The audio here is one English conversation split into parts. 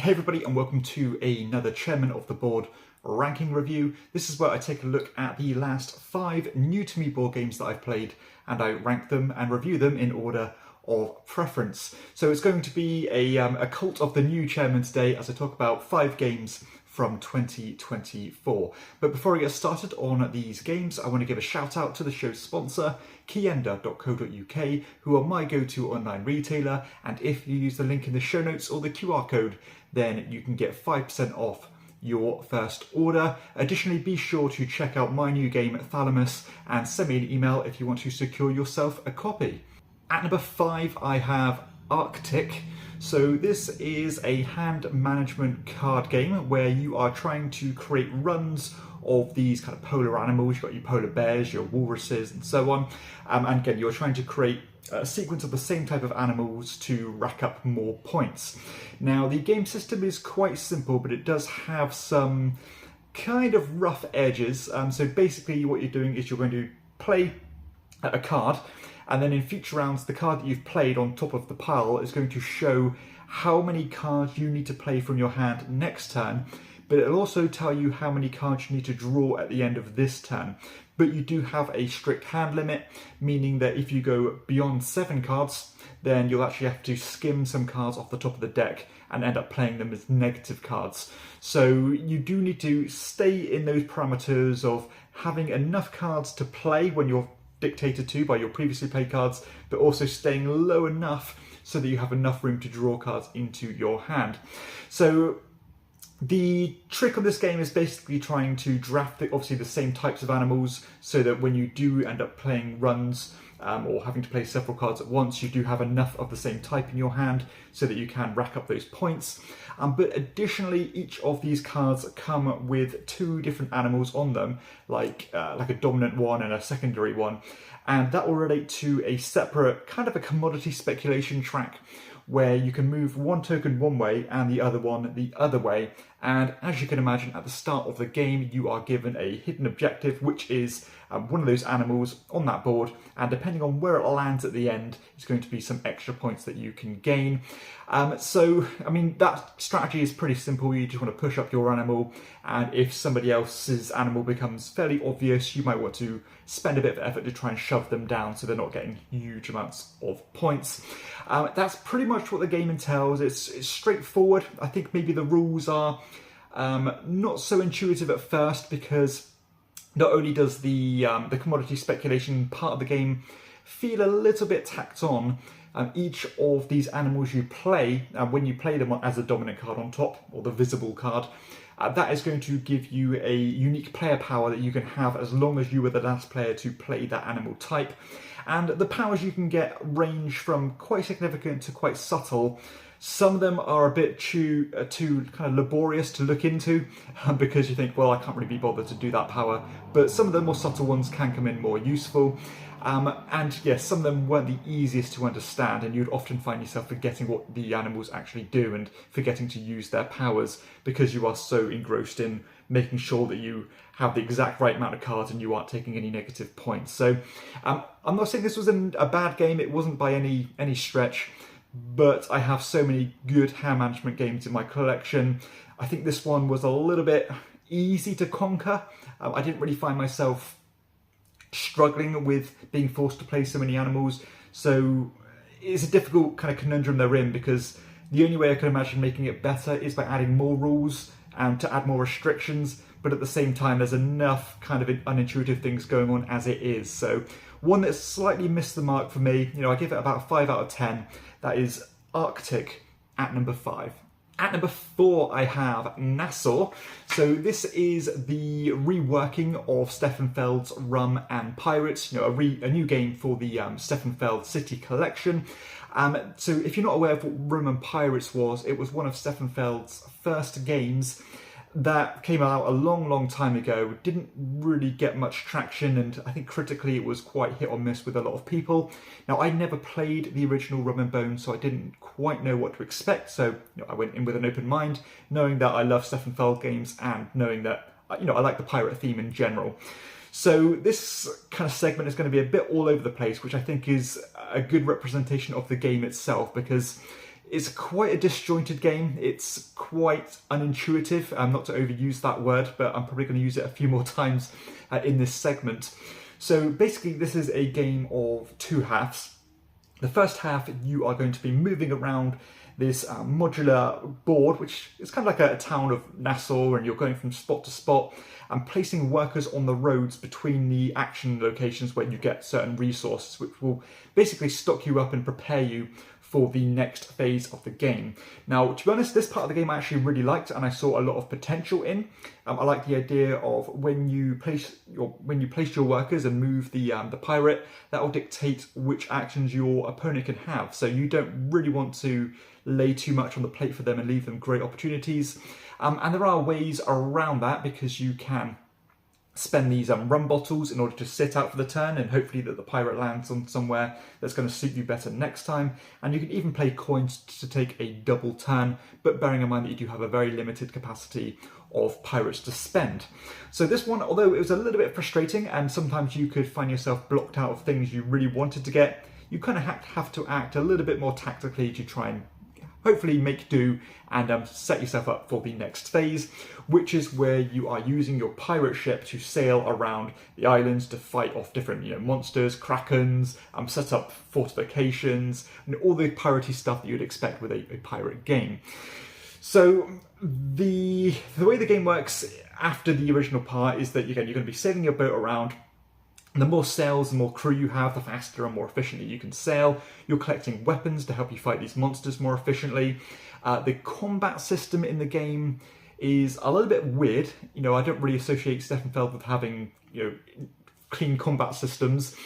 Hey everybody, and welcome to another Chairman of the Board ranking review. This is where I take a look at the last 5 new to me board games that I've played, and I rank them and review them in order of preference. So it's going to be a cult of the new chairman today as I talk about 5 games from 2024. But before I get started on these games, I want to give a shout out to the show's sponsor, KIENDA.co.uk, who are my go-to online retailer, and if you use the link in the show notes or the QR code, then you can get 5% off your first order. Additionally, be sure to check out my new game THALAMUS and send me an email if you want to secure yourself a copy. At number 5, I have Arctic. So this is a hand management card game where you are trying to create runs of these kind of polar animals. You've got your polar bears, your walruses, and so on. And again, you're trying to create a sequence of the same type of animals to rack up more points. Now, the game system is quite simple, but it does have some kind of rough edges. So basically what you're doing is you're going to play a card, and then in future rounds, the card that you've played on top of the pile is going to show how many cards you need to play from your hand next turn, but it'll also tell you how many cards you need to draw at the end of this turn. But you do have a strict hand limit, meaning that if you go beyond 7 cards, then you'll actually have to skim some cards off the top of the deck and end up playing them as negative cards. So you do need to stay in those parameters of having enough cards to play when you're dictated to by your previously played cards, but also staying low enough so that you have enough room to draw cards into your hand. So the trick of this game is basically trying to draft obviously the same types of animals so that when you do end up playing runs or having to play several cards at once, you do have enough of the same type in your hand so that you can rack up those points. But additionally, each of these cards come with 2 different animals on them, like a dominant one and a secondary one, and that will relate to a separate kind of a commodity speculation track where you can move one token one way and the other one the other way. And as you can imagine, at the start of the game, you are given a hidden objective, which is one of those animals on that board. And depending on where it lands at the end, it's going to be some extra points that you can gain. So, I mean, that strategy is pretty simple. You just want to push up your animal. And if somebody else's animal becomes fairly obvious, you might want to spend a bit of effort to try and shove them down so they're not getting huge amounts of points. That's pretty much what the game entails. It's straightforward. I think maybe the rules are not so intuitive at first, because not only does the commodity speculation part of the game feel a little bit tacked on, each of these animals you play, when you play them as a dominant card on top, or the visible card, that is going to give you a unique player power that you can have as long as you were the last player to play that animal type. And the powers you can get range from quite significant to quite subtle. Some of them are a bit too kind of laborious to look into because you think, well, I can't really be bothered to do that power. But some of the more subtle ones can come in more useful. And yes, some of them weren't the easiest to understand, and you'd often find yourself forgetting what the animals actually do and forgetting to use their powers because you are so engrossed in making sure that you have the exact right amount of cards and you aren't taking any negative points. So I'm not saying this was a bad game. It wasn't by any stretch. But I have so many good hand management games in my collection. I think this one was a little bit easy to conquer. I didn't really find myself struggling with being forced to play so many animals. So it's a difficult kind of conundrum they're in, because the only way I can imagine making it better is by adding more rules and to add more restrictions. But at the same time, there's enough kind of unintuitive things going on as it is. So one that slightly missed the mark for me, I give it about 5 out of 10. That is Arctic at number 5. At number 4, I have Nassau. So this is the reworking of Steffenfeld's Rum and Pirates, a new game for the Steffenfeld City Collection. So if you're not aware of what Rum and Pirates was, it was one of Steffenfeld's first games that came out a long time ago. Didn't really get much traction, and I think critically it was quite hit or miss with a lot of people. Now, I never played the original Rum and Bones, so I didn't quite know what to expect. So I went in with an open mind, knowing that I love Steffenfeld games and knowing that I like the pirate theme in general. So this kind of segment is going to be a bit all over the place, which I think is a good representation of the game itself, because It's quite a disjointed game. It's quite unintuitive, not to overuse that word, but I'm probably going to use it a few more times in this segment. So basically this is a game of two halves. The first half, you are going to be moving around this modular board, which is kind of like a town of Nassau, and you're going from spot to spot and placing workers on the roads between the action locations where you get certain resources, which will basically stock you up and prepare you for the next phase of the game. Now, to be honest, this part of the game I actually really liked, and I saw a lot of potential in. I like the idea of when you place your workers and move the pirate, that will dictate which actions your opponent can have. So you don't really want to lay too much on the plate for them and leave them great opportunities. And there are ways around that, because you can spend these rum bottles in order to sit out for the turn, and hopefully that the pirate lands on somewhere that's going to suit you better next time. And you can even play coins to take a double turn, but bearing in mind that you do have a very limited capacity of pirates to spend. So this one, although it was a little bit frustrating and sometimes you could find yourself blocked out of things you really wanted to get, you kind of have to act a little bit more tactically to try and hopefully make do and set yourself up for the next phase, which is where you are using your pirate ship to sail around the islands to fight off different monsters, krakens, set up fortifications, and all the piratey stuff that you'd expect with a pirate game. So the way the game works after the original part is that, again, you're going to be sailing your boat around. The more sails, the more crew you have, the faster and more efficiently you can sail. You're collecting weapons to help you fight these monsters more efficiently. The combat system in the game is a little bit weird. I don't really associate Steffenfeld with having, clean combat systems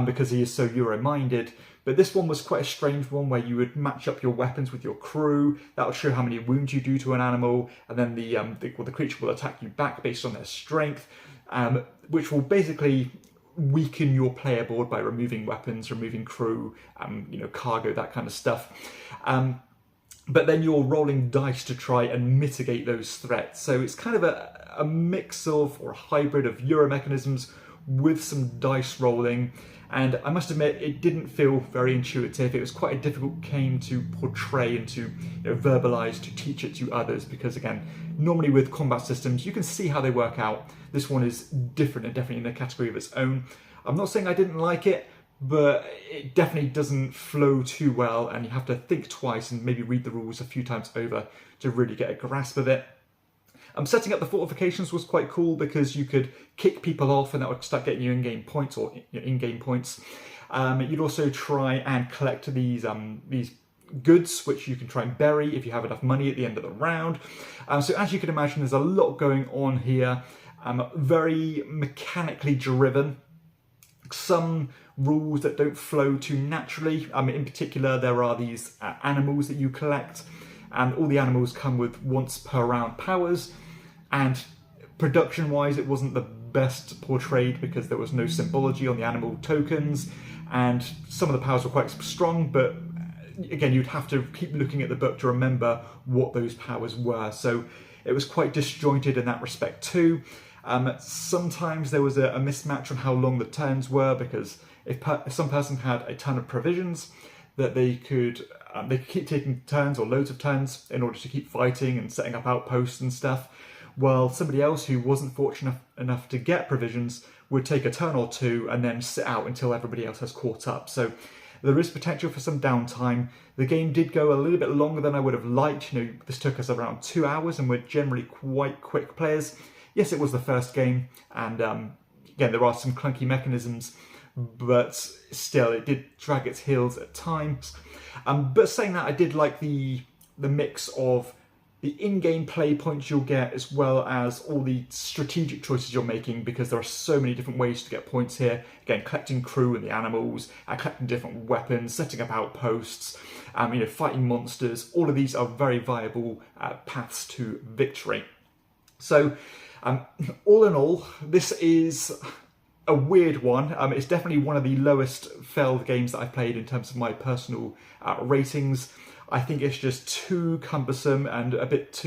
because he is so Euro-minded. But this one was quite a strange one where you would match up your weapons with your crew. That would show how many wounds you do to an animal, and then the creature will attack you back based on their strength, which will basically weaken your player board by removing weapons, removing crew, cargo, that kind of stuff. But then you're rolling dice to try and mitigate those threats. So it's kind of a mix of, or a hybrid of Euro mechanisms with some dice rolling. And I must admit, it didn't feel very intuitive. It was quite a difficult game to portray and to verbalize, to teach it to others, because again, normally with combat systems, you can see how they work out. This one is different and definitely in a category of its own. I'm not saying I didn't like it, but it definitely doesn't flow too well, and you have to think twice and maybe read the rules a few times over to really get a grasp of it. Setting up the fortifications was quite cool because you could kick people off and that would start getting you in-game points, or in-game points. You'd also try and collect these goods, which you can try and bury if you have enough money at the end of the round. So as you can imagine, there's a lot going on here, very mechanically driven. Some rules that don't flow too naturally. In particular, there are these animals that you collect, and all the animals come with once per round powers. And production-wise, it wasn't the best portrayed because there was no symbology on the animal tokens, and some of the powers were quite strong, but again, you'd have to keep looking at the book to remember what those powers were. So it was quite disjointed in that respect too. Sometimes there was a mismatch on how long the turns were, because if some person had a ton of provisions, that they could keep taking turns or loads of turns in order to keep fighting and setting up outposts and stuff, while somebody else who wasn't fortunate enough to get provisions would take a turn or two and then sit out until everybody else has caught up. So there is potential for some downtime. The game did go a little bit longer than I would have liked. This took us around 2 hours, and we're generally quite quick players. Yes, it was the first game, and again, there are some clunky mechanisms, but still, it did drag its heels at times. But saying that, I did like the mix of the in-game play points you'll get, as well as all the strategic choices you're making, because there are so many different ways to get points here. Again, collecting crew and the animals, collecting different weapons, setting up outposts, fighting monsters. All of these are very viable paths to victory. So, all in all, this is a weird one. It's definitely one of the lowest felled games that I've played in terms of my personal ratings. I think it's just too cumbersome and it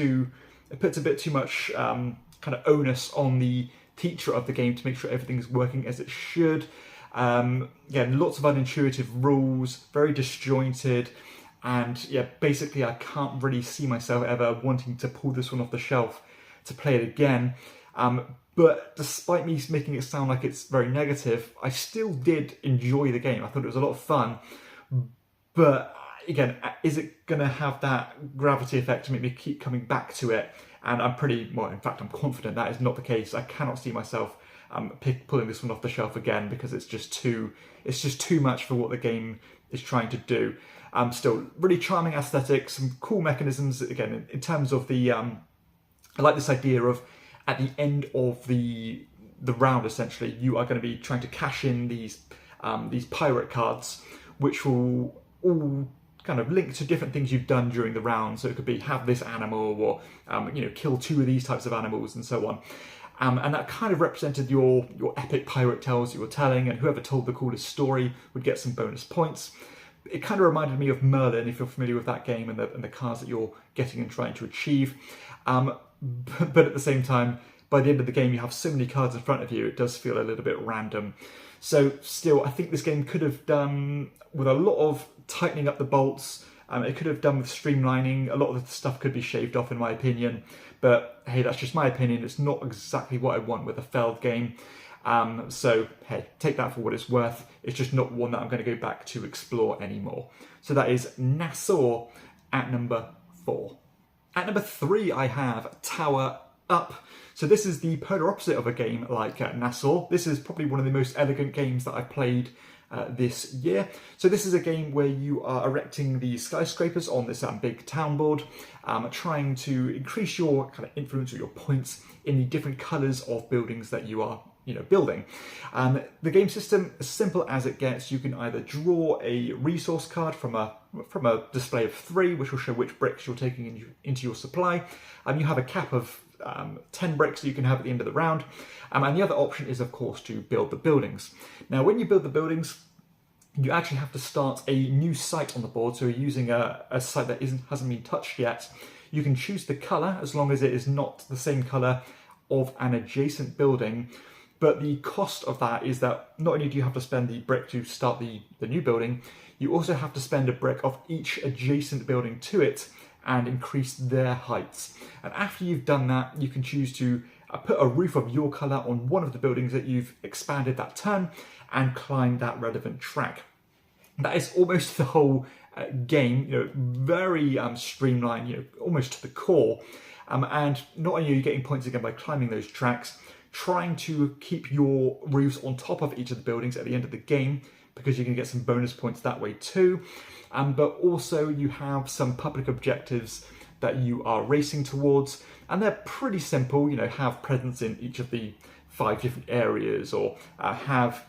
puts a bit too much kind of onus on the teacher of the game to make sure everything's working as it should. Again, lots of unintuitive rules, very disjointed. And yeah, basically I can't really see myself ever wanting to pull this one off the shelf to play it again. But despite me making it sound like it's very negative, I still did enjoy the game. I thought it was a lot of fun. But again, is it going to have that gravity effect to make me keep coming back to it? And I'm in fact, I'm confident that is not the case. I cannot see myself pulling this one off the shelf again, because it's just too much for what the game is trying to do. Still, really charming aesthetics, some cool mechanisms. Again, in terms of the, I like this idea of at the end of the round, essentially, you are going to be trying to cash in these pirate cards, which will all kind of link to different things you've done during the round. So it could be have this animal, or kill 2 of these types of animals, and so on. And that kind of represented your epic pirate tales you were telling, and whoever told the coolest story would get some bonus points. It kind of reminded me of Merlin, if you're familiar with that game, and the cards that you're getting and trying to achieve. But at the same time, by the end of the game, you have so many cards in front of you, it does feel a little bit random. So still, I think this game could have done with a lot of tightening up the bolts. It could have done with streamlining. A lot of the stuff could be shaved off, in my opinion. But hey, that's just my opinion. It's not exactly what I want with a Feld game. So hey, take that for what it's worth. It's just not one that I'm going to go back to explore anymore. So that is Nassau at number 4. At number 3, I have Tower Up. So this is the polar opposite of a game like Nassau. This is probably one of the most elegant games that I've played this year. So this is a game where you are erecting the skyscrapers on this big town board, trying to increase your kind of influence or your points in the different colours of buildings that you are building. The game system, as simple as it gets, you can either draw a resource card from a display of 3, which will show which bricks you're taking into your supply. You have a cap of 10 bricks that you can have at the end of the round. And the other option is, of course, to build the buildings. Now, when you build the buildings, you actually have to start a new site on the board. So you're using a site that hasn't been touched yet. You can choose the colour as long as it is not the same colour of an adjacent building. But the cost of that is that not only do you have to spend the brick to start the new building, you also have to spend a brick of each adjacent building to it and increase their heights. And after you've done that, you can choose to put a roof of your colour on one of the buildings that you've expanded that turn and climb that relevant track. That is almost the whole game, very streamlined, almost to the core. And not only are you getting points again by climbing those tracks, trying to keep your roofs on top of each of the buildings at the end of the game, because you can get some bonus points that way too. But also you have some public objectives that you are racing towards, and they're pretty simple. Have presence in each of the 5 different areas, or have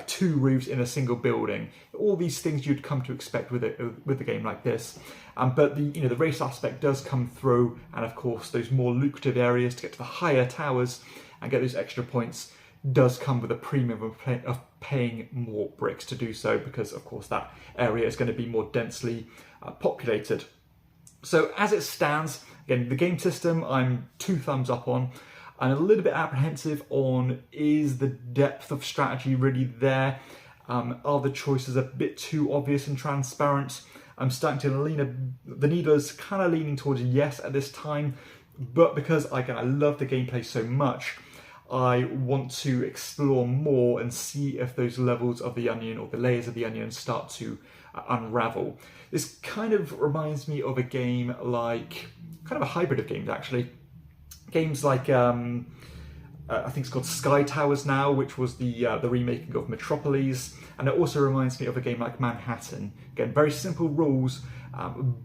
2 roofs in a single building. All these things you'd come to expect with a game like this. But the race aspect does come through, and of course those more lucrative areas to get to the higher towers and get those extra points does come with a premium of paying more bricks to do so, because of course that area is going to be more densely populated. So as it stands, again, the game system I'm 2 thumbs up on. I'm a little bit apprehensive on, is the depth of strategy really there? Are the choices a bit too obvious and transparent? I'm starting to the needle's kind of leaning towards yes at this time, but because I love the gameplay so much, I want to explore more and see if those levels of the onion, or the layers of the onion, start to unravel. This kind of reminds me of a game like, kind of a hybrid of games actually. Games like, I think it's called Sky Towers now, which was the remaking of Metropolis. And it also reminds me of a game like Manhattan. Again, very simple rules,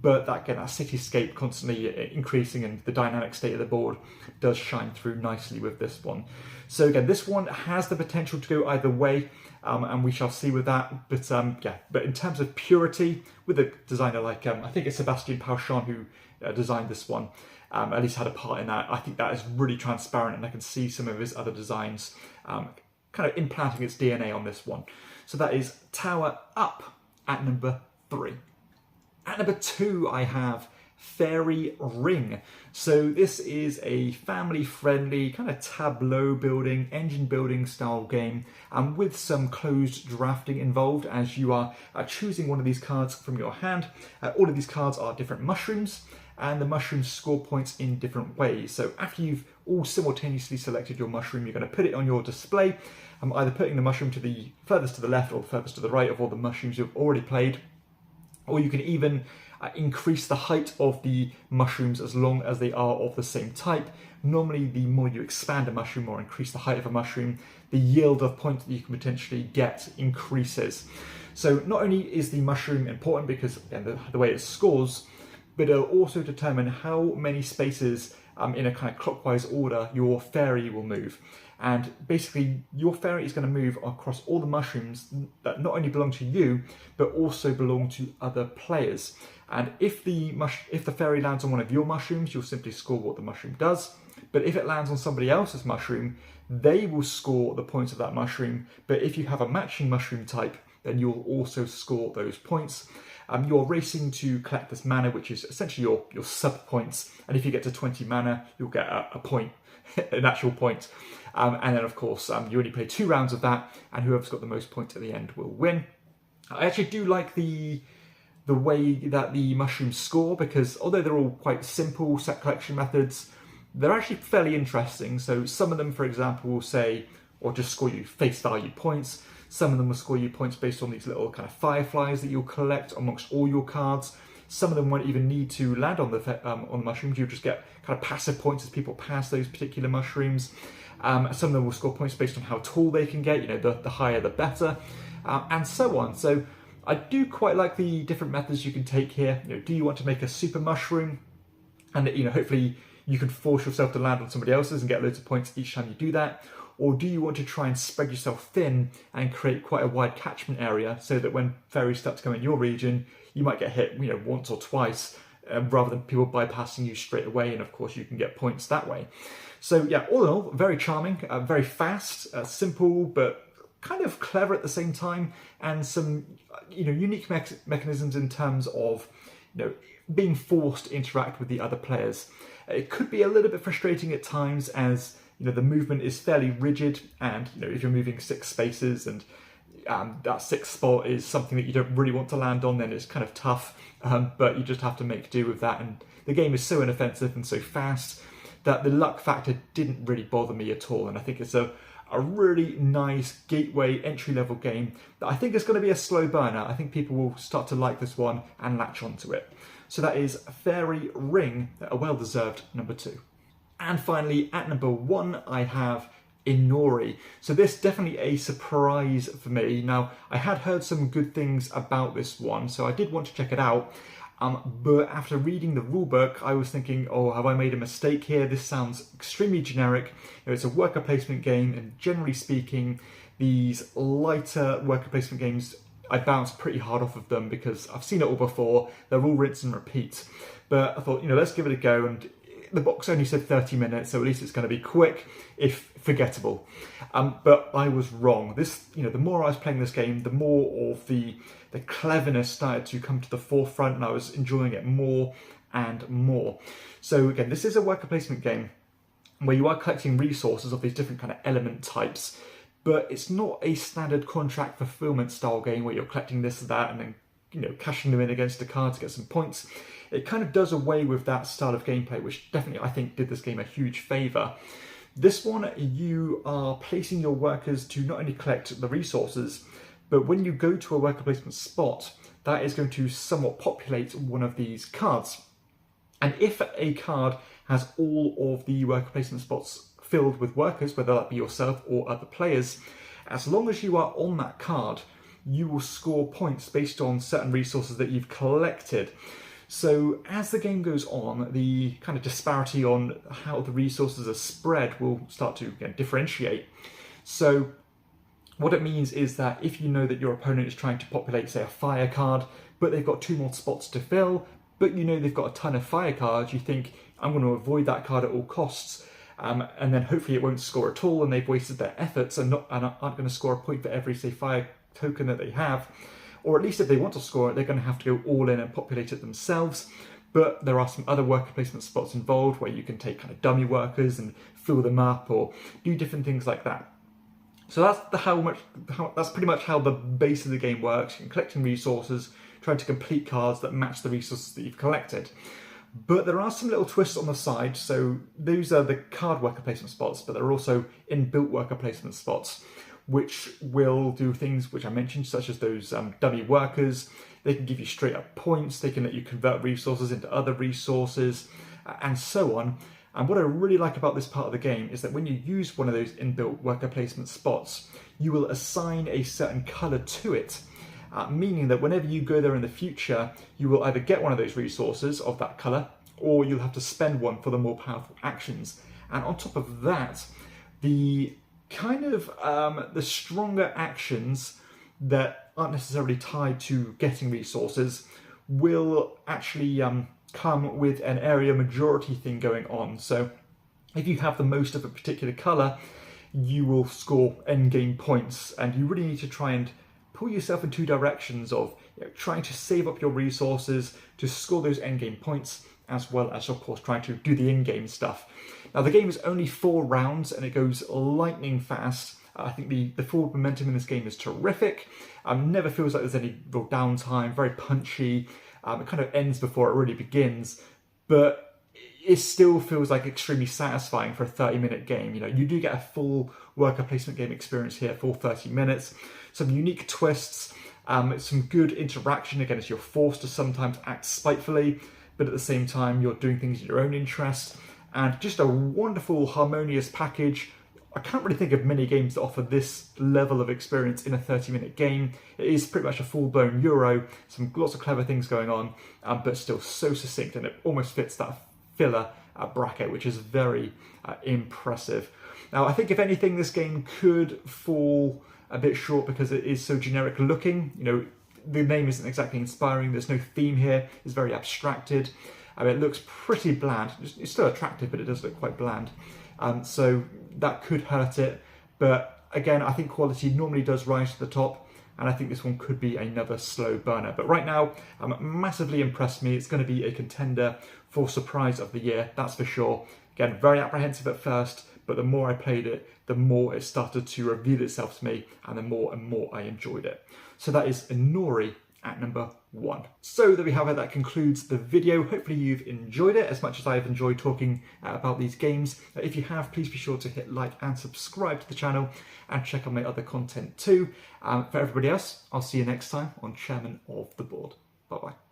but that cityscape constantly increasing, and the dynamic state of the board does shine through nicely with this one. So again, this one has the potential to go either way, and we shall see with that. But in terms of purity, with a designer like, I think it's Sebastian Pauchon who designed this one, at least had a part in that. I think that is really transparent, and I can see some of his other designs kind of implanting its DNA on this one. So that is Tower Up at number 3. At number 2, I have Fairy Ring. So this is a family-friendly kind of tableau building, engine building style game, and with some closed drafting involved as you are choosing one of these cards from your hand. All of these cards are different mushrooms, and the mushrooms score points in different ways. So after you've all simultaneously selected your mushroom, you're going to put it on your display, either putting the mushroom to the furthest to the left or furthest to the right of all the mushrooms you've already played, or you can even increase the height of the mushrooms as long as they are of the same type. Normally, the more you expand a mushroom or increase the height of a mushroom, the yield of points that you can potentially get increases. So not only is the mushroom important because again, the way it scores, but it'll also determine how many spaces in a kind of clockwise order your fairy will move. And basically your fairy is going to move across all the mushrooms that not only belong to you, but also belong to other players. And if the fairy lands on one of your mushrooms, you'll simply score what the mushroom does. But if it lands on somebody else's mushroom, they will score the points of that mushroom. But if you have a matching mushroom type, then you'll also score those points. You're racing to collect this mana, which is essentially your sub points. And if you get to 20 mana, you'll get a point, an actual point. And then of course, you only play 2 rounds of that, and whoever's got the most points at the end will win. I actually do like the way that the mushrooms score, because although they're all quite simple set collection methods, they're actually fairly interesting. So some of them, for example, will say, or just score you face value points. Some of them will score you points based on these little kind of fireflies that you'll collect amongst all your cards. Some of them won't even need to land on the mushrooms. You'll just get kind of passive points as people pass those particular mushrooms. Some of them will score points based on how tall they can get. You know, the higher the better, and so on. So I do quite like the different methods you can take here. You know, do you want to make a super mushroom, and hopefully you can force yourself to land on somebody else's and get loads of points each time you do that? Or do you want to try and spread yourself thin and create quite a wide catchment area so that when fairies start to come in your region, you might get hit, once or twice, rather than people bypassing you straight away, and of course you can get points that way. So yeah, all in all, very charming, very fast, simple, but kind of clever at the same time, and some unique mechanisms in terms of being forced to interact with the other players. It could be a little bit frustrating at times, as the movement is fairly rigid, and if you're moving 6 spaces and that 6th spot is something that you don't really want to land on, then it's kind of tough, but you just have to make do with that. And the game is so inoffensive and so fast that the luck factor didn't really bother me at all, and I think it's a really nice gateway entry-level game that I think is going to be a slow burner. I think people will start to like this one and latch onto it. So that is Fairy Ring, a well-deserved number 2. And finally, at number 1, I have Inori. So this definitely a surprise for me. Now, I had heard some good things about this one, so I did want to check it out. But after reading the rulebook, I was thinking, oh, have I made a mistake here? This sounds extremely generic. It's a worker placement game, and generally speaking, these lighter worker placement games, I bounce pretty hard off of them because I've seen it all before. They're all rinse and repeat. But I thought, let's give it a go. And the box only said 30 minutes, so at least it's going to be quick, if forgettable. But I was wrong. This, the more I was playing this game, the more of the cleverness started to come to the forefront, and I was enjoying it more and more. So again, this is a worker placement game where you are collecting resources of these different kind of element types, but it's not a standard contract fulfillment style game where you're collecting this and that and then cashing them in against a card to get some points. It kind of does away with that style of gameplay, which definitely I think did this game a huge favour. This one, you are placing your workers to not only collect the resources, but when you go to a worker placement spot, that is going to somewhat populate one of these cards. And if a card has all of the worker placement spots filled with workers, whether that be yourself or other players, as long as you are on that card, you will score points based on certain resources that you've collected. So as the game goes on, the kind of disparity on how the resources are spread will start to differentiate. So what it means is that if you know that your opponent is trying to populate, say, a fire card, but they've got 2 more spots to fill, but they've got a ton of fire cards, you think, I'm going to avoid that card at all costs, and then hopefully it won't score at all, and they've wasted their efforts and aren't going to score a point for every, say, fire token that they have. Or at least if they want to score it, they're going to have to go all in and populate it themselves. but there are some other worker placement spots involved where you can take kind of dummy workers and fill them up or do different things like that. So that's pretty much how the base of the game works. You're collecting resources, trying to complete cards that match the resources that you've collected. But there are some little twists on the side. So those are the card worker placement spots, but there are also inbuilt worker placement spots, which will do things which I mentioned, such as those dummy workers. They can give you straight up points, they can let you convert resources into other resources, and so on. And what I really like about this part of the game is that when you use one of those inbuilt worker placement spots, you will assign a certain colour to it, meaning that whenever you go there in the future, you will either get one of those resources of that colour, or you'll have to spend one for the more powerful actions. And on top of that, the the stronger actions that aren't necessarily tied to getting resources will actually come with an area majority thing going on. So if you have the most of a particular colour, you will score endgame points, and you really need to try and pull yourself in two directions of trying to save up your resources to score those endgame points, as well as of course trying to do the in-game stuff. Now the game is only 4 rounds and it goes lightning fast. I think the forward momentum in this game is terrific. Never feels like there's any real downtime, very punchy. It kind of ends before it really begins, but it still feels like extremely satisfying for a 30-minute game. You know, you do get a full worker placement game experience here for 30 minutes. Some unique twists, some good interaction, again, as you're forced to sometimes act spitefully, but at the same time you're doing things in your own interest, and just a wonderful harmonious package. I can't really think of many games that offer this level of experience in a 30-minute game. It is pretty much a full-blown Euro, lots of clever things going on, but still so succinct, and it almost fits that filler bracket, which is very impressive. Now, I think if anything, this game could fall a bit short because it is so generic looking. You know, the name isn't exactly inspiring. There's no theme here. It's very abstracted. It looks pretty bland. It's still attractive, but it does look quite bland. So that could hurt it. But again, I think quality normally does rise to the top, and I think this one could be another slow burner. But right now, massively impressed me. It's going to be a contender for surprise of the year, that's for sure. Again, very apprehensive at first, but the more I played it, the more it started to reveal itself to me, and the more I enjoyed it. So that is Inori at number 1. So there we have it, that concludes the video. Hopefully you've enjoyed it as much as I've enjoyed talking about these games. If you have, please be sure to hit like and subscribe to the channel, and check out my other content too. For everybody else, I'll see you next time on Chairman of the Board. Bye bye.